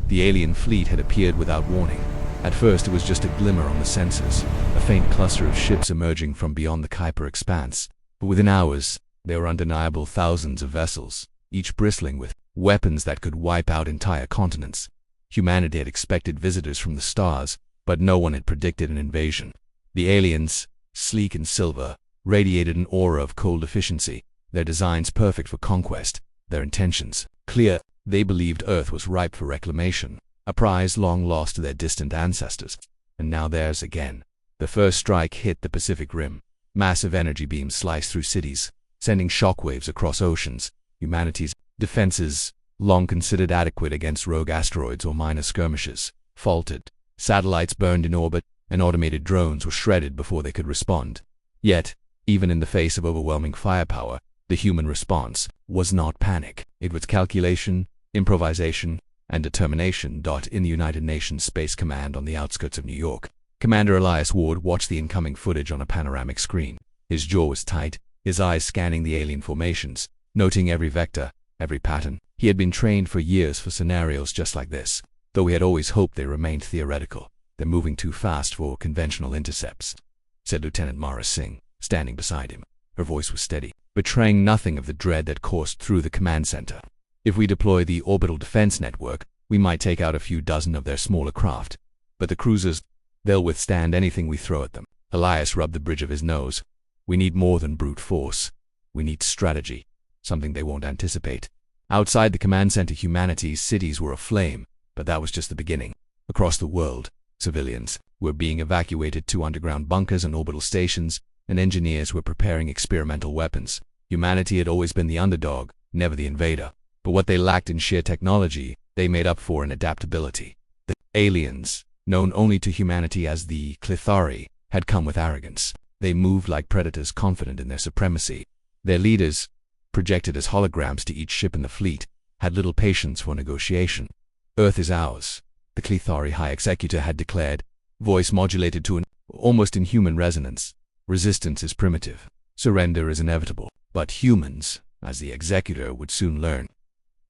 The alien fleet had appeared without warning. At first it was just a glimmer on the sensors, a faint cluster of ships emerging from beyond the Kuiper expanse. But within hours, there were undeniable thousands of vessels, each bristling with weapons that could wipe out entire continents. Humanity had expected visitors from the stars, but no one had predicted an invasion. The aliens, sleek and silver, radiated an aura of cold efficiency, their designs perfect for conquest, their intentions clear. They believed Earth was ripe for reclamation, a prize long lost to their distant ancestors, and now theirs again. The first strike hit the Pacific Rim. Massive energy beams sliced through cities, sending shockwaves across oceans. Humanity's defenses, long considered adequate against rogue asteroids or minor skirmishes, faltered. Satellites burned in orbit, and automated drones were shredded before they could respond. Yet, even in the face of overwhelming firepower, the human response was not panic. It was calculation, improvisation, and determination. In the United Nations Space Command on the outskirts of New York, Commander Elias Ward watched the incoming footage on a panoramic screen. His jaw was tight, his eyes scanning the alien formations, noting every vector, every pattern. He had been trained for years for scenarios just like this, though he had always hoped they remained theoretical. "They're moving too fast for conventional intercepts," said Lieutenant Mara Singh, standing beside him. Her voice was steady, betraying nothing of the dread that coursed through the command center. "If we deploy the orbital defense network, we might take out a few dozen of their smaller craft. But the cruisers, they'll withstand anything we throw at them." Elias rubbed the bridge of his nose. "We need more than brute force. We need strategy, something they won't anticipate." Outside the command center, humanity's cities were aflame, but that was just the beginning. Across the world, civilians were being evacuated to underground bunkers and orbital stations, and engineers were preparing experimental weapons. Humanity had always been the underdog, never the invader. But what they lacked in sheer technology, they made up for in adaptability. The aliens, known only to humanity as the Clithari, had come with arrogance. They moved like predators, confident in their supremacy. Their leaders, projected as holograms to each ship in the fleet, had little patience for negotiation. "Earth is ours," the Clithari High Executor had declared, voice modulated to an almost inhuman resonance. "Resistance is primitive. Surrender is inevitable. But humans, as the Executor would soon learn,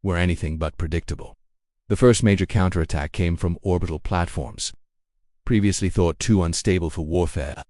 were anything but predictable." The first major counterattack came from orbital platforms, previously thought too unstable for warfare.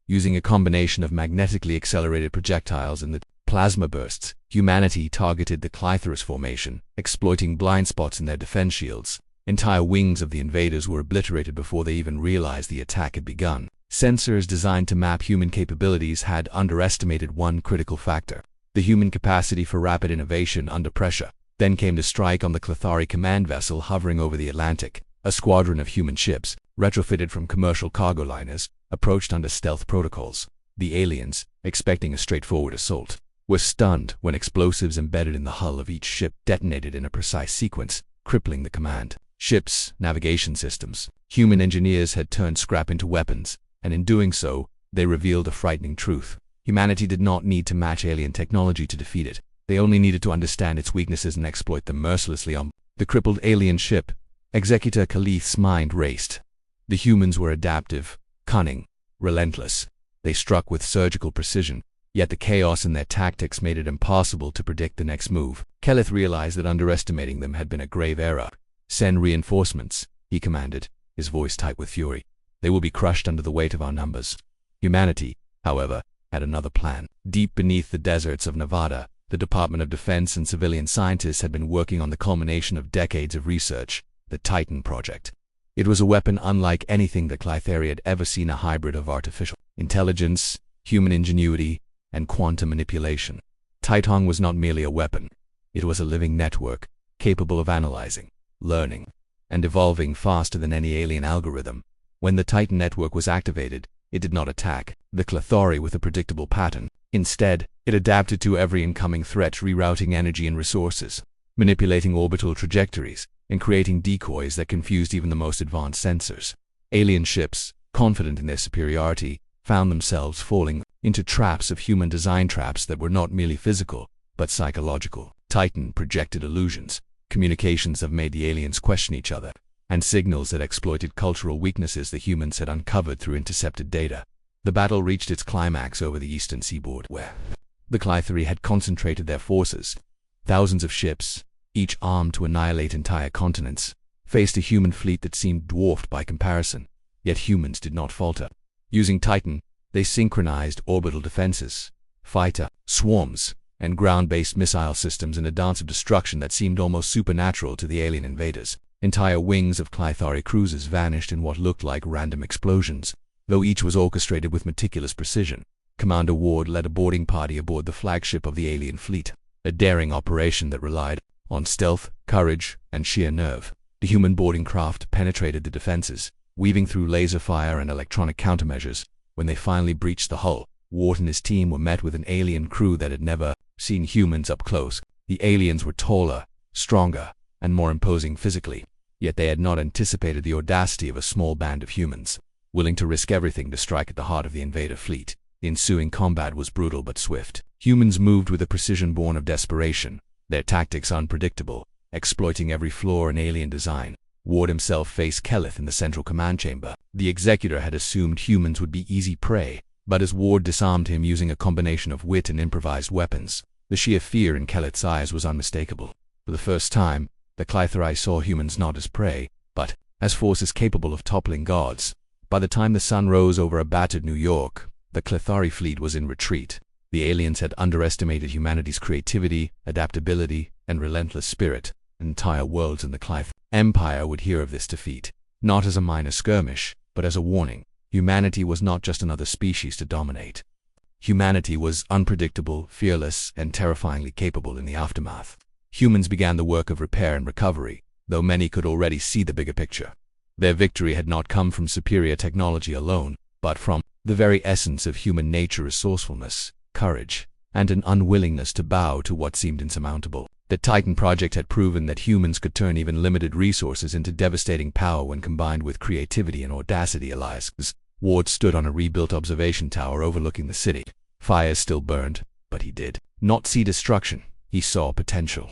Using a combination of magnetically accelerated projectiles and the plasma bursts, humanity targeted the Clithorus formation, exploiting blind spots in their defense shields. Entire wings of the invaders were obliterated before they even realized the attack had begun. Sensors designed to map human capabilities had underestimated one critical factor: the human capacity for rapid innovation under pressure. Then came the strike on the Clithari command vessel hovering over the Atlantic. A squadron of human ships, retrofitted from commercial cargo liners, approached under stealth protocols. The aliens, expecting a straightforward assault, were stunned when explosives embedded in the hull of each ship detonated in a precise sequence, crippling the command ships' navigation systems. Human engineers had turned scrap into weapons, and in doing so, they revealed a frightening truth. Humanity did not need to match alien technology to defeat it. They only needed to understand its weaknesses and exploit them mercilessly. On the crippled alien ship, Executor Khalith's mind raced. The humans were adaptive, cunning, relentless. They struck with surgical precision, yet the chaos in their tactics made it impossible to predict the next move. Khalith realized that underestimating them had been a grave error. "Send reinforcements," he commanded, his voice tight with fury. "They will be crushed under the weight of our numbers." Humanity, however, had another plan. Deep beneath the deserts of Nevada, the Department of Defense and civilian scientists had been working on the culmination of decades of research, the Titan Project. It was a weapon unlike anything the Clithari had ever seen, a hybrid of artificial intelligence, human ingenuity, and quantum manipulation. Titan was not merely a weapon. It was a living network, capable of analyzing, learning, and evolving faster than any alien algorithm. When the Titan network was activated, it did not attack the Clithari with a predictable pattern. Instead, it adapted to every incoming threat, rerouting energy and resources, manipulating orbital trajectories, and creating decoys that confused even the most advanced sensors. Alien ships, confident in their superiority, found themselves falling into traps of human design, traps that were not merely physical, but psychological. Titan projected illusions, communications that made the aliens question each other, and signals that exploited cultural weaknesses the humans had uncovered through intercepted data. The battle reached its climax over the eastern seaboard, where the Clithari had concentrated their forces. Thousands of ships, each armed to annihilate entire continents, faced a human fleet that seemed dwarfed by comparison. Yet humans did not falter. Using Titan, they synchronized orbital defenses, fighter swarms, and ground-based missile systems in a dance of destruction that seemed almost supernatural to the alien invaders. Entire wings of Clythari cruisers vanished in what looked like random explosions, though each was orchestrated with meticulous precision. Commander Ward led a boarding party aboard the flagship of the alien fleet, a daring operation that relied on stealth, courage, and sheer nerve. The human boarding craft penetrated the defenses, weaving through laser fire and electronic countermeasures. When they finally breached the hull, Ward and his team were met with an alien crew that had never seen humans up close. The aliens were taller, stronger, and more imposing physically, yet they had not anticipated the audacity of a small band of humans, willing to risk everything to strike at the heart of the invader fleet. The ensuing combat was brutal but swift. Humans moved with a precision born of desperation, their tactics unpredictable, exploiting every flaw in alien design. Ward himself faced Keleth in the central command chamber. The Executor had assumed humans would be easy prey, but as Ward disarmed him using a combination of wit and improvised weapons, the sheer fear in Keleth's eyes was unmistakable. For the first time, the Clythari saw humans not as prey, but as forces capable of toppling gods. By the time the sun rose over a battered New York, the Clythari fleet was in retreat. The aliens had underestimated humanity's creativity, adaptability, and relentless spirit. Entire worlds in the Clyth Empire would hear of this defeat, not as a minor skirmish, but as a warning. Humanity was not just another species to dominate. Humanity was unpredictable, fearless, and terrifyingly capable in the aftermath. Humans began the work of repair and recovery, though many could already see the bigger picture. Their victory had not come from superior technology alone, but from the very essence of human nature: resourcefulness, courage, and an unwillingness to bow to what seemed insurmountable. The Titan project had proven that humans could turn even limited resources into devastating power when combined with creativity and audacity. Elias Ward stood on a rebuilt observation tower overlooking the city. Fires still burned, but he did not see destruction. He saw potential.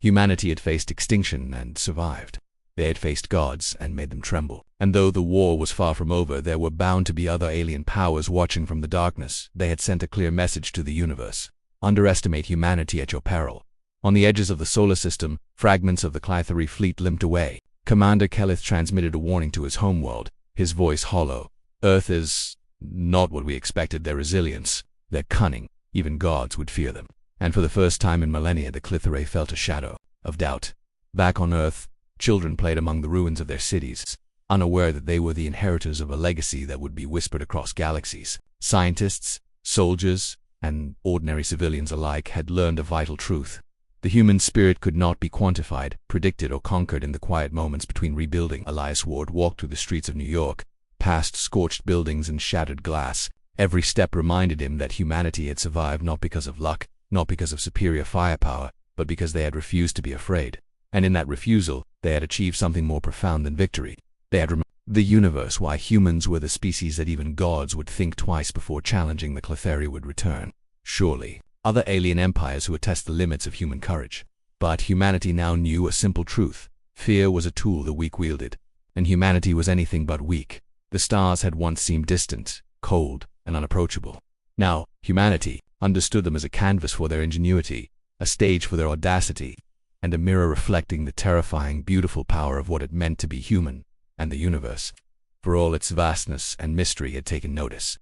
Humanity had faced extinction and survived. They had faced gods and made them tremble. And though the war was far from over, there were bound to be other alien powers watching from the darkness. They had sent a clear message to the universe: underestimate humanity at your peril. On the edges of the solar system, fragments of the Clythari fleet limped away. Commander Keleth transmitted a warning to his homeworld, his voice hollow. Earth is not what we expected. Their resilience, their cunning, even gods would fear them. And for the first time in millennia, the Clythari felt a shadow of doubt. Back on Earth, children played among the ruins of their cities, unaware that they were the inheritors of a legacy that would be whispered across galaxies. Scientists, soldiers, and ordinary civilians alike had learned a vital truth. The human spirit could not be quantified, predicted, or conquered. In the quiet moments between rebuilding, Elias Ward walked through the streets of New York, past scorched buildings and shattered glass. Every step reminded him that humanity had survived not because of luck, not because of superior firepower, but because they had refused to be afraid. And in that refusal, they had achieved something more profound than victory. They had reminded the universe why humans were the species that even gods would think twice before challenging. The Clythari would return. Surely, other alien empires who would test the limits of human courage. But humanity now knew a simple truth: fear was a tool the weak wielded, and humanity was anything but weak. The stars had once seemed distant, cold, and unapproachable. Now, humanity understood them as a canvas for their ingenuity, a stage for their audacity, and a mirror reflecting the terrifying, beautiful power of what it meant to be human. And the universe, for all its vastness and mystery, had taken notice.